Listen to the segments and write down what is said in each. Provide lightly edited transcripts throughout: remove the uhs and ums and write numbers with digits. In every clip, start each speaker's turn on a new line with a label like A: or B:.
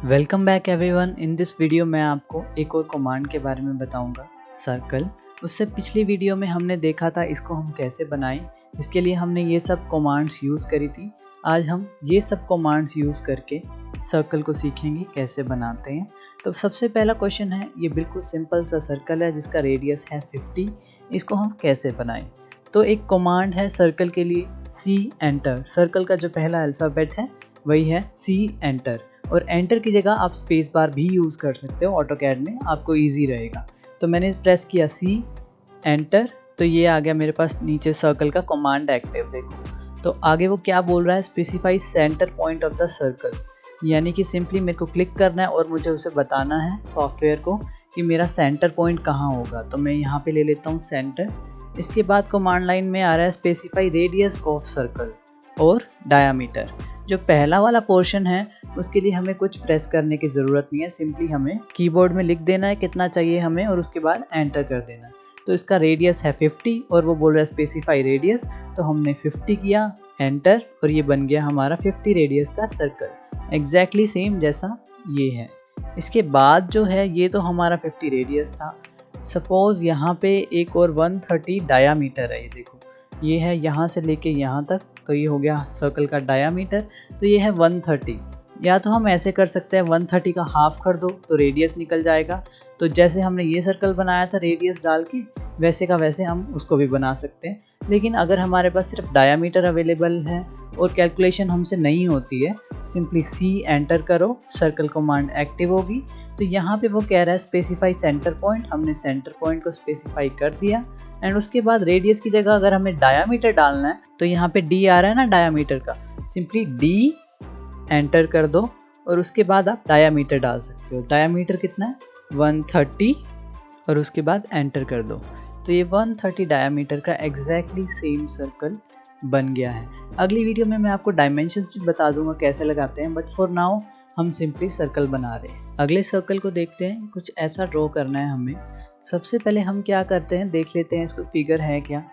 A: Welcome back everyone. In this video मैं आपको एक और कमांड के बारे में बताऊंगा, सर्कल। उससे पिछली वीडियो में हमने देखा था इसको हम कैसे बनाएं। इसके लिए हमने ये सब कमांड्स यूज़ करी थी। आज हम ये सब कमांड्स यूज़ करके सर्कल को सीखेंगे कैसे बनाते हैं। तो सबसे पहला क्वेश्चन है, ये बिल्कुल सिंपल सा सर्कल है जिसका रेडियस है 50। इसको हम कैसे बनाएं? तो एक कमांड है सर्कल के लिए, सी एंटर। सर्कल का जो पहला अल्फ़ाबेट है वही है सी एंटर, और एंटर की जगह आप स्पेस बार भी यूज़ कर सकते हो ऑटोकैड में, आपको इजी रहेगा। तो मैंने प्रेस किया सी एंटर, तो ये आ गया मेरे पास नीचे सर्कल का कमांड एक्टिव। देखो तो आगे वो क्या बोल रहा है, specify centre point of the circle. यानी कि सिंपली मेरे को क्लिक करना है और मुझे उसे बताना है सॉफ्टवेयर को कि मेरा सेंटर पॉइंट कहाँ होगा। तो मैं यहाँ पे ले लेता हूँ सेंटर। इसके बाद कमांड लाइन में आ रहा है स्पेसिफाई रेडियस ऑफ सर्कल और डायामीटर। जो पहला वाला पोर्शन है उसके लिए हमें कुछ प्रेस करने की ज़रूरत नहीं है, सिंपली हमें कीबोर्ड में लिख देना है कितना चाहिए हमें और उसके बाद एंटर कर देना है। तो इसका रेडियस है 50 और वो बोल रहा है स्पेसिफाई रेडियस, तो हमने 50 किया एंटर और ये बन गया हमारा 50 रेडियस का सर्कल, एग्जैक्टली सेम जैसा ये है। इसके बाद जो है ये तो हमारा 50 रेडियस था। सपोज़ यहाँ पे एक और 130 डायामीटर है। ये देखो ये है यहाँ से लेके यहाँ तक, तो ये हो गया सर्कल का डायामीटर। तो ये है 130। या तो हम ऐसे कर सकते हैं 130 का हाफ कर दो तो रेडियस निकल जाएगा। तो जैसे हमने ये सर्कल बनाया था रेडियस डाल के, वैसे का वैसे हम उसको भी बना सकते हैं। लेकिन अगर हमारे पास सिर्फ डायामीटर अवेलेबल है और कैलकुलेशन हमसे नहीं होती है, सिंपली सी एंटर करो, सर्कल कमांड एक्टिव होगी। तो यहाँ पे वो कह रहा है स्पेसिफाई सेंटर पॉइंट, हमने सेंटर पॉइंट को स्पेसिफाई कर दिया। एंड उसके बाद रेडियस की जगह अगर हमें डायामीटर डालना है तो यहाँ पे डी आ रहा है ना डायामीटर का, सिंपली डी एंटर कर दो और उसके बाद आप डायामीटर डाल सकते हो। डायामीटर कितना है 130 और उसके बाद एंटर कर दो। तो ये 130 डायामीटर का एग्जैक्टली सेम सर्कल बन गया है। अगली वीडियो में मैं आपको डायमेंशंस भी बता दूंगा कैसे लगाते हैं, बट फॉर नाउ हम सिंपली सर्कल बना रहे हैं। अगले सर्कल को देखते हैं, कुछ ऐसा ड्रॉ करना है हमें। सबसे पहले हम क्या करते हैं, देख लेते हैं इसको फिगर है क्या।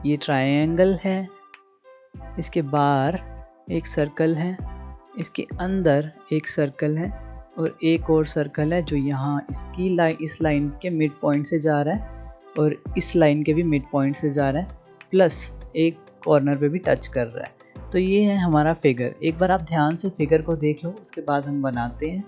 A: ये ट्रायंगल है, इसके बाहर एक सर्कल है, इसके अंदर एक सर्कल है और एक और सर्कल है जो यहाँ इसकी लाइन, इस लाइन के मिड पॉइंट से जा रहा है और इस लाइन के भी मिड पॉइंट से जा रहा है, प्लस एक कॉर्नर पे भी टच कर रहा है। तो ये है हमारा फिगर। एक बार आप ध्यान से फिगर को देख लो, उसके बाद हम बनाते हैं।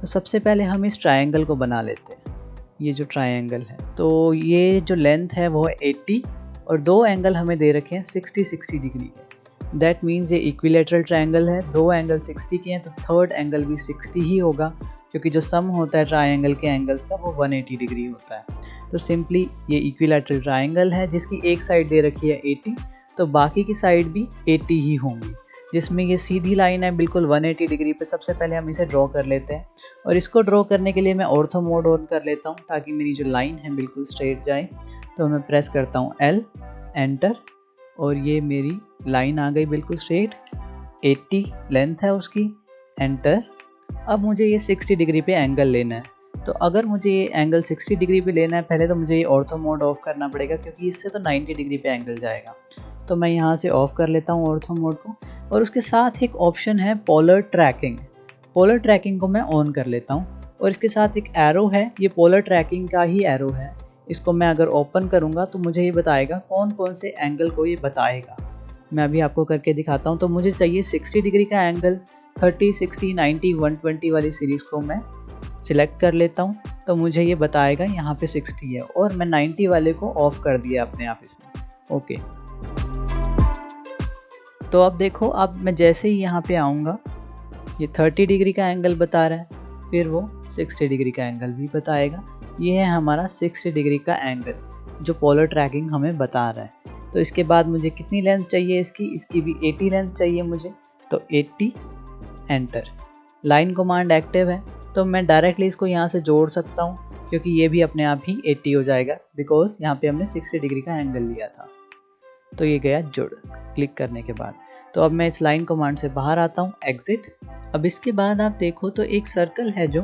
A: तो सबसे पहले हम इस ट्रायंगल को बना लेते हैं। ये जो ट्रायंगल है, तो ये जो लेंथ है वो है 80 और दो एंगल हमें दे रखे हैं 60 डिग्री के। दैट मीन्स ये इक्विलेटरल ट्रायंगल है, दो एंगल 60 के हैं तो थर्ड एंगल भी 60 ही होगा, क्योंकि जो सम होता है ट्रायंगल के एंगल्स का वो 180 डिग्री होता है। तो सिंपली ये इक्विलेटरल ट्रायंगल है जिसकी एक साइड दे रखी है 80, तो बाकी की साइड भी 80 ही होंगी। जिसमें ये सीधी लाइन है बिल्कुल 180 डिग्री पे। सबसे पहले हम इसे ड्रॉ कर लेते हैं और इसको ड्रॉ करने के लिए मैं ऑर्थो मोड ऑन कर लेता हूँ ताकि मेरी जो लाइन है बिल्कुल स्ट्रेट जाए। तो मैं प्रेस करता हूँ एल एंटर और ये मेरी लाइन आ गई बिल्कुल स्ट्रेट, 80 लेंथ है उसकी, एंटर। अब मुझे ये 60 डिग्री पे एंगल लेना है। तो अगर मुझे ये एंगल 60 डिग्री पे लेना है, पहले तो मुझे ये ऑर्थो मोड ऑफ करना पड़ेगा क्योंकि इससे तो 90 डिग्री पे एंगल जाएगा। तो मैं यहाँ से ऑफ कर लेता हूँ ऑर्थो मोड को और उसके साथ एक ऑप्शन है पोलर ट्रैकिंग। पोलर ट्रैकिंग को मैं ऑन कर लेता हूँ और इसके साथ एक एरो है, ये पोलर ट्रैकिंग का ही एरो है। इसको मैं अगर ओपन करूँगा तो मुझे ये बताएगा कौन कौन से एंगल को ये बताएगा। मैं अभी आपको करके दिखाता हूँ। तो मुझे चाहिए 60 डिग्री का एंगल, 30, 60, 90, 120 वाली सीरीज़ को मैं सिलेक्ट कर लेता हूँ। तो मुझे ये बताएगा यहाँ पे 60 है और मैं 90 वाले को ऑफ कर दिया अपने आप इसने। ओके, तो अब देखो, अब मैं जैसे ही यहाँ पे आऊँगा ये 30 डिग्री का एंगल बता रहा है, फिर वो 60 डिग्री का एंगल भी बताएगा। ये है हमारा 60 डिग्री का एंगल जो पोलर ट्रैकिंग हमें बता रहा है। तो इसके बाद मुझे कितनी लेंथ चाहिए इसकी भी 80 लेंथ चाहिए मुझे। तो 80 एंटर, लाइन कमांड एक्टिव है तो मैं डायरेक्टली इसको यहाँ से जोड़ सकता हूँ क्योंकि ये भी अपने आप ही 80 हो जाएगा बिकॉज यहाँ पे हमने 60 डिग्री का एंगल लिया था। तो ये गया जुड़ क्लिक करने के बाद। तो अब मैं इस लाइन कमांड से बाहर आता हूँ, एग्जिट। अब इसके बाद आप देखो तो एक सर्कल है जो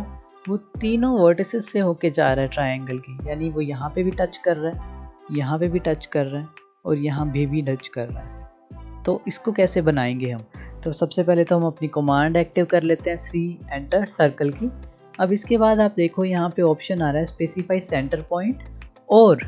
A: वो तीनों वर्टिसेस से होके जा रहा है ट्रायंगल की, यानी वो यहाँ पे भी टच कर रहा है, यहाँ पे भी टच कर रहा है और यहाँ भी टच कर रहा है। तो इसको कैसे बनाएंगे हम? तो सबसे पहले तो हम अपनी कमांड एक्टिव कर लेते हैं सी एंटर सर्कल की। अब इसके बाद आप देखो यहाँ पे ऑप्शन आ रहा है स्पेसिफाई सेंटर पॉइंट और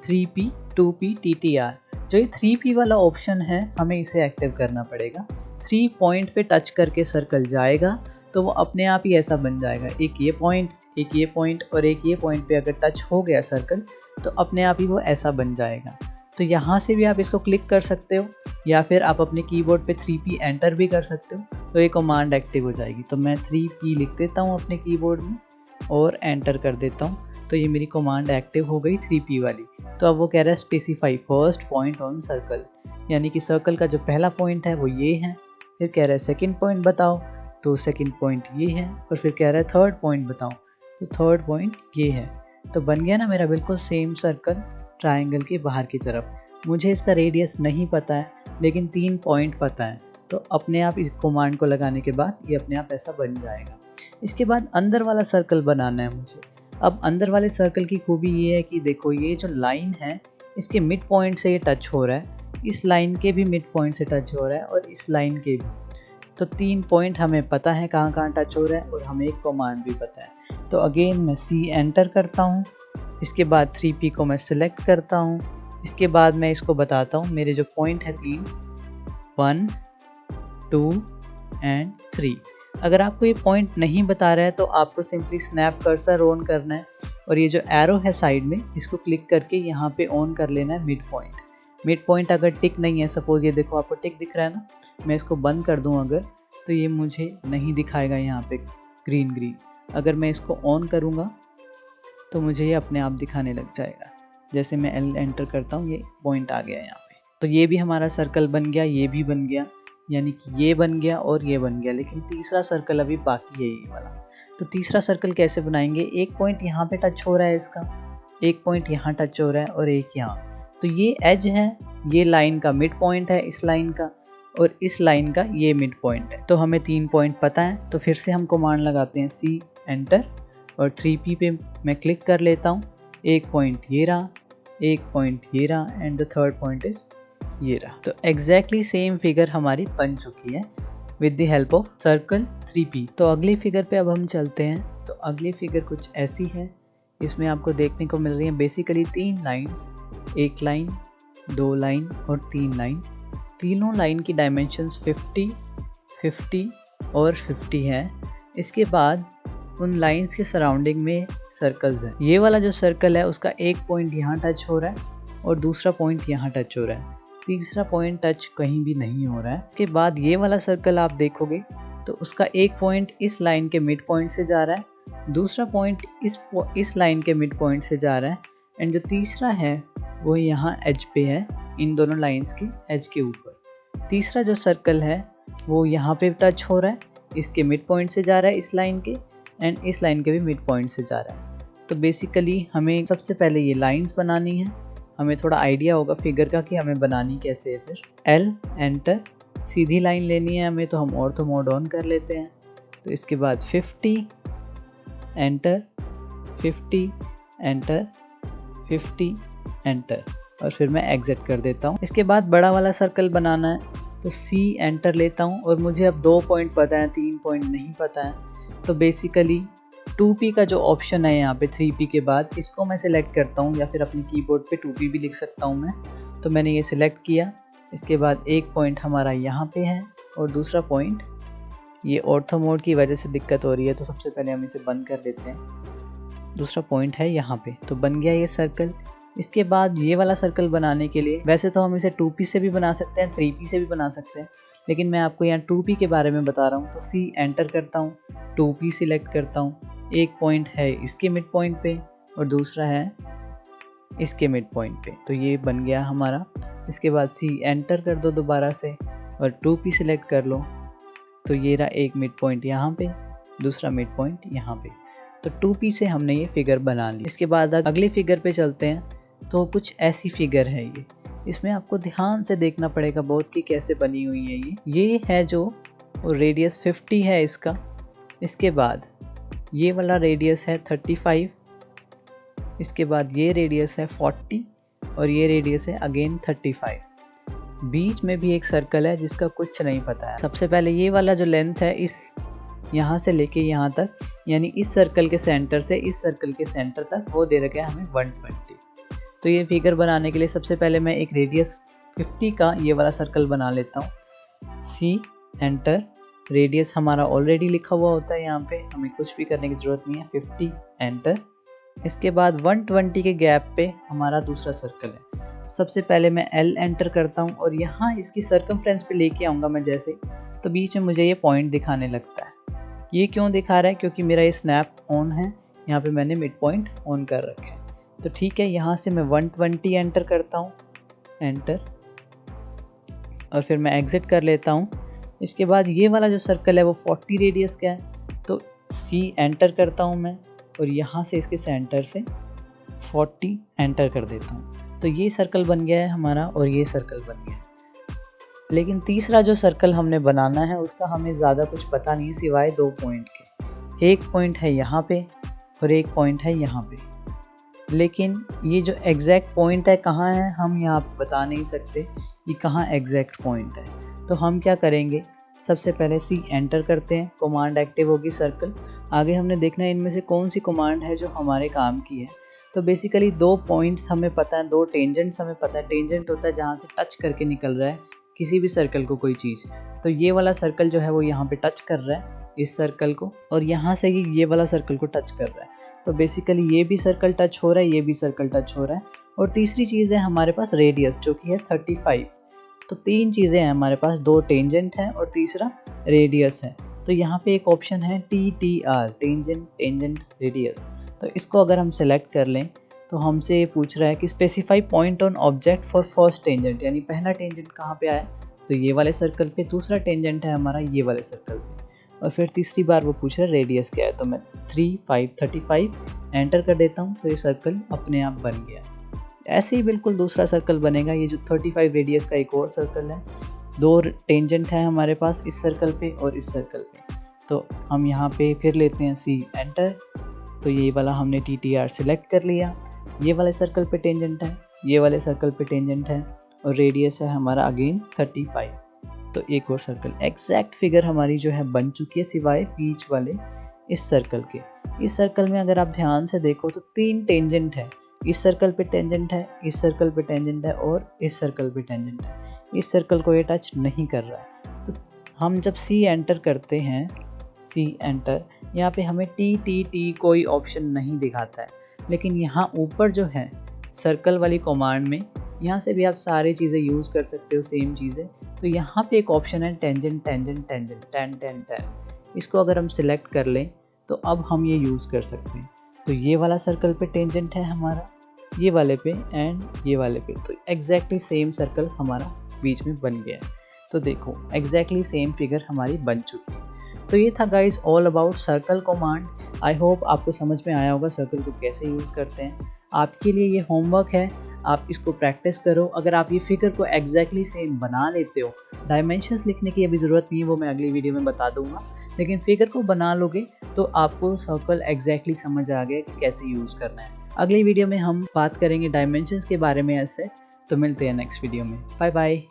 A: 3P 2P TTR। जो ये 3P वाला ऑप्शन है हमें इसे एक्टिव करना पड़ेगा। 3 पॉइंट पे टच करके सर्कल जाएगा तो वो अपने आप ही ऐसा बन जाएगा, एक ये पॉइंट, एक ये पॉइंट और एक ये पॉइंट पे अगर टच हो गया सर्कल तो अपने आप ही वो ऐसा बन जाएगा। तो यहाँ से भी आप इसको क्लिक कर सकते हो या फिर आप अपने कीबोर्ड पे 3P एंटर भी कर सकते हो, तो ये कमांड एक्टिव हो जाएगी। तो मैं 3P लिख देता हूँ अपने कीबोर्ड में और एंटर कर देता हूँ, तो ये मेरी कमांड एक्टिव हो गई 3P वाली। तो अब वो कह रहा है specify first point on circle, यानी कि सर्कल का जो पहला पॉइंट है वो ये है। फिर कह रहा है सेकंड पॉइंट बताओ, तो सेकंड पॉइंट ये है। और फिर कह रहा है थर्ड पॉइंट बताओ, तो थर्ड पॉइंट ये है। तो बन गया ना मेरा बिल्कुल सेम सर्कल ट्रायंगल के बाहर की तरफ। मुझे इसका रेडियस नहीं पता है लेकिन 3 पॉइंट पता है, तो अपने आप इस कमांड को लगाने के बाद ये अपने आप ऐसा बन जाएगा। इसके बाद अंदर वाला सर्कल बनाना है मुझे। अब अंदर वाले सर्कल की खूबी ये है कि देखो ये जो लाइन है इसके मिड पॉइंट से ये टच हो रहा है, इस लाइन के भी मिड पॉइंट से टच हो रहा है और इस लाइन के भी। तो 3 पॉइंट हमें पता है कहाँ कहाँ टच हो रहा है और हमें एक कमांड भी पता है। तो अगेन मैं सी एंटर करता हूँ, इसके बाद 3P को मैं सिलेक्ट करता हूँ, इसके बाद मैं इसको बताता हूँ मेरे जो पॉइंट है 3, 1, 2 एंड 3। अगर आपको ये पॉइंट नहीं बता रहा है तो आपको सिंपली स्नैप कर्सर ऑन करना है और ये जो एरो है साइड में इसको क्लिक करके यहाँ पे ऑन कर लेना है मिड पॉइंट। मिड पॉइंट अगर टिक नहीं है, सपोज ये देखो आपको टिक दिख रहा है ना, मैं इसको बंद कर दूँ अगर, तो ये मुझे नहीं दिखाएगा यहाँ पे ग्रीन। अगर मैं इसको ऑन करूँगा तो मुझे ये अपने आप दिखाने लग जाएगा। जैसे मैं L एंटर करता हूँ ये पॉइंट आ गया यहाँ पे। तो ये भी हमारा सर्कल बन गया, ये भी बन गया, यानी कि ये बन गया और ये बन गया। लेकिन तीसरा सर्कल अभी बाकी है ये वाला। तो तीसरा सर्कल कैसे बनाएंगे? एक पॉइंट यहाँ पे टच हो रहा है इसका, एक पॉइंट यहाँ टच हो रहा है और एक यहाँ। तो ये एज है, ये लाइन का मिड पॉइंट है इस लाइन का, और इस लाइन का ये मिड पॉइंट है। तो हमें 3 पॉइंट पता है। तो फिर से हम कमांड लगाते हैं सी एंटर और 3P पे मैं क्लिक कर लेता हूँ। एक पॉइंट ये रहा, एक पॉइंट ये रहा and the third point is ये रहा। तो एग्जैक्टली सेम फिगर हमारी बन चुकी है with the help of circle 3P। तो अगली फिगर पे अब हम चलते हैं। तो अगली फिगर कुछ ऐसी है। इसमें आपको देखने को मिल रही है बेसिकली 3 लाइंस, एक लाइन, 2 लाइन और 3 लाइन। तीनों लाइन की डायमेंशंस 50, 50 और 50 है। इसके बाद उन लाइंस के सराउंडिंग में सर्कल्स हैं। ये वाला जो सर्कल है उसका एक पॉइंट यहाँ टच हो रहा है और दूसरा पॉइंट यहाँ टच हो रहा है, तीसरा पॉइंट टच कहीं भी नहीं हो रहा है। उसके बाद ये वाला सर्कल आप देखोगे तो उसका एक पॉइंट इस लाइन के मिड पॉइंट से जा रहा है, दूसरा पॉइंट इस लाइन के मिड पॉइंट से जा रहा है एंड जो तीसरा है वो यहाँ एज पे है, इन दोनों लाइंस के एज के ऊपर। तीसरा जो सर्कल है वो यहाँ पे टच हो रहा है, इसके मिड पॉइंट से जा रहा है इस लाइन के एंड इस लाइन के भी मिड पॉइंट से जा रहा है। तो बेसिकली हमें सबसे पहले ये लाइंस बनानी है। हमें थोड़ा आइडिया होगा फिगर का कि हमें बनानी कैसे है। फिर L एंटर, सीधी लाइन लेनी है हमें, तो हम ऑर्थो मोड ऑन कर लेते हैं। तो इसके बाद 50 एंटर, 50 एंटर, 50 एंटर और फिर मैं एग्जिट कर देता हूँ। इसके बाद बड़ा वाला सर्कल बनाना है, तो C एंटर लेता हूँ और मुझे अब 2 पॉइंट पता है, 3 पॉइंट नहीं पता है। तो बेसिकली 2P का जो ऑप्शन है यहाँ पे 3P के बाद, इसको मैं सिलेक्ट करता हूँ या फिर अपने कीबोर्ड पे 2P भी लिख सकता हूँ मैं। तो मैंने ये सिलेक्ट किया। इसके बाद एक पॉइंट हमारा यहाँ पे है और दूसरा पॉइंट, ये ऑर्थो मोड की वजह से दिक्कत हो रही है तो सबसे पहले हम इसे बंद कर देते हैं। दूसरा पॉइंट है यहाँ पे, तो बन गया ये सर्कल। इसके बाद ये वाला सर्कल बनाने के लिए वैसे तो हम इसे 2P से भी बना सकते हैं, 3P से भी बना सकते हैं, लेकिन मैं आपको यहाँ 2P के बारे में बता रहा हूँ। तो C एंटर करता हूँ, 2P सिलेक्ट करता हूँ। एक पॉइंट है इसके मिड पॉइंट पे और दूसरा है इसके मिड पॉइंट पे, तो ये बन गया हमारा। इसके बाद C एंटर कर दो दोबारा से और 2P सिलेक्ट कर लो, तो ये रहा एक मिड पॉइंट यहाँ पे, दूसरा मिड पॉइंट यहाँ पे। तो 2P से हमने ये फिगर बना ली। इसके बाद अगली फिगर पे चलते हैं। तो कुछ ऐसी फिगर है ये, इसमें आपको ध्यान से देखना पड़ेगा बहुत कि कैसे बनी हुई है ये है जो रेडियस 50 है इसका। इसके बाद ये वाला रेडियस है 35, इसके बाद ये रेडियस है 40 और ये रेडियस है अगेन 35। बीच में भी एक सर्कल है जिसका कुछ नहीं पता है। सबसे पहले ये वाला जो लेंथ है इस यहाँ से लेके यहाँ तक, यानी इस सर्कल के सेंटर से इस सर्कल के सेंटर तक, वो दे रखा है हमें 120। तो ये फिगर बनाने के लिए सबसे पहले मैं एक रेडियस 50 का ये वाला सर्कल बना लेता हूँ। सी एंटर, रेडियस हमारा ऑलरेडी लिखा हुआ होता है यहाँ पे, हमें कुछ भी करने की ज़रूरत नहीं है। 50 एंटर। इसके बाद 120 के गैप पे हमारा दूसरा सर्कल है। सबसे पहले मैं एल एंटर करता हूँ और यहाँ इसकी सर्कमफ्रेंस पे लेके आऊँगा मैं जैसे, तो बीच में मुझे ये पॉइंट दिखाने लगता है। ये क्यों दिखा रहा है? क्योंकि मेरा ये स्नैप ऑन है, यहाँ पे मैंने मिड पॉइंट ऑन कर रखा है। तो ठीक है, यहाँ से मैं 120 एंटर करता हूँ, एंटर, और फिर मैं एग्ज़िट कर लेता हूँ। इसके बाद ये वाला जो सर्कल है वो 40 रेडियस का है, तो सी एंटर करता हूँ मैं और यहाँ से इसके सेंटर से 40 एंटर कर देता हूँ। तो ये सर्कल बन गया है हमारा और ये सर्कल बन गया है। लेकिन तीसरा जो सर्कल हमने बनाना है उसका हमें ज़्यादा कुछ पता नहीं है सिवाय 2 पॉइंट के। एक पॉइंट है यहाँ पे और एक पॉइंट है यहाँ पे, लेकिन ये जो एग्जैक्ट पॉइंट है कहाँ है हम यहाँ बता नहीं सकते कि कहाँ एग्जैक्ट पॉइंट है। तो हम क्या करेंगे, सबसे पहले सी एंटर करते हैं, कमांड एक्टिव होगी सर्कल। आगे हमने देखना है इनमें से कौन सी कमांड है जो हमारे काम की है। तो बेसिकली 2 पॉइंट्स हमें पता है, 2 टेंजेंट्स हमें पता है। टेंजेंट होता है जहाँ से टच करके निकल रहा है किसी भी सर्कल को कोई चीज़। तो ये वाला सर्कल जो है वो यहाँ पे टच कर रहा है इस सर्कल को, और यहाँ से ये वाला सर्कल को टच कर रहा है। तो बेसिकली ये भी सर्कल टच हो रहा है, ये भी सर्कल टच हो रहा है। और तीसरी चीज़ है हमारे पास रेडियस, जो कि है 35। तो 3 चीज़ें हैं हमारे पास, 2 टेंजेंट हैं और तीसरा रेडियस है। तो यहाँ पे एक ऑप्शन है TTR, टेंजेंट टेंजेंट रेडियस। तो इसको अगर हम सेलेक्ट कर लें तो हमसे ये पूछ रहा है कि specify point on object for first tangent, यानी पहला टेंजेंट कहाँ पे आया, तो ये वाले सर्कल पे। दूसरा टेंजेंट है हमारा ये वाले सर्कल पे, और फिर तीसरी बार वो पूछ रहा है रेडियस क्या है। तो मैं 35 एंटर कर देता हूँ, तो ये सर्कल अपने आप बन गया। ऐसे ही बिल्कुल दूसरा सर्कल बनेगा। ये जो 35 रेडियस का एक और सर्कल है, 2 टेंजेंट है हमारे पास इस सर्कल पे और इस सर्कल पे। तो हम यहाँ पे फिर लेते हैं सी एंटर, तो ये वाला हमने TTR सिलेक्ट कर लिया। ये वाले सर्कल पे टेंजेंट है, ये वाले सर्कल पे टेंजेंट है, और रेडियस है हमारा अगेन 35। तो एक और सर्कल, एग्जैक्ट फिगर हमारी जो है बन चुकी है सिवाय बीच वाले इस सर्कल के। इस सर्कल में अगर आप ध्यान से देखो तो 3 टेंजेंट है। इस सर्कल पे टेंजेंट है, इस सर्कल पे टेंजेंट है और इस सर्कल पे टेंजेंट है। इस सर्कल को ये टच नहीं कर रहा है। तो हम जब सी एंटर करते हैं, सी एंटर, यहाँ पे हमें TTT कोई ऑप्शन नहीं दिखाता है। लेकिन यहाँ ऊपर जो है सर्कल वाली कमांड में, यहाँ से भी आप सारी चीज़ें यूज़ कर सकते हो, सेम चीज़ें। तो यहाँ पे एक ऑप्शन है टेंजेंट टेंजेंट टेंजेंट 10 इसको अगर हम सिलेक्ट कर लें तो अब हम ये यूज़ कर सकते हैं। तो ये वाला सर्कल पे टेंजेंट है हमारा, ये वाले पे एंड ये वाले पे। तो एग्जैक्टली सेम सर्कल हमारा बीच में बन गया है। तो देखो एग्जैक्टली सेम फिगर हमारी बन चुकी है। तो ये था guys all about circle command. I hope आपको समझ में आया होगा सर्कल को कैसे यूज़ करते हैं। आपके लिए ये होमवर्क है, आप इसको प्रैक्टिस करो। अगर आप ये फिगर को एग्जैक्टली सेम बना लेते हो, डायमेंशंस लिखने की अभी ज़रूरत नहीं है, वो मैं अगली वीडियो में बता दूंगा। लेकिन फिगर को बना लोगे तो आपको सर्कल एग्जैक्टली समझ आ गया कि कैसे यूज़ करना है। अगली वीडियो में हम बात करेंगे डायमेंशंस के बारे में ऐसे। तो मिलते हैं नेक्स्ट वीडियो में। Bye bye.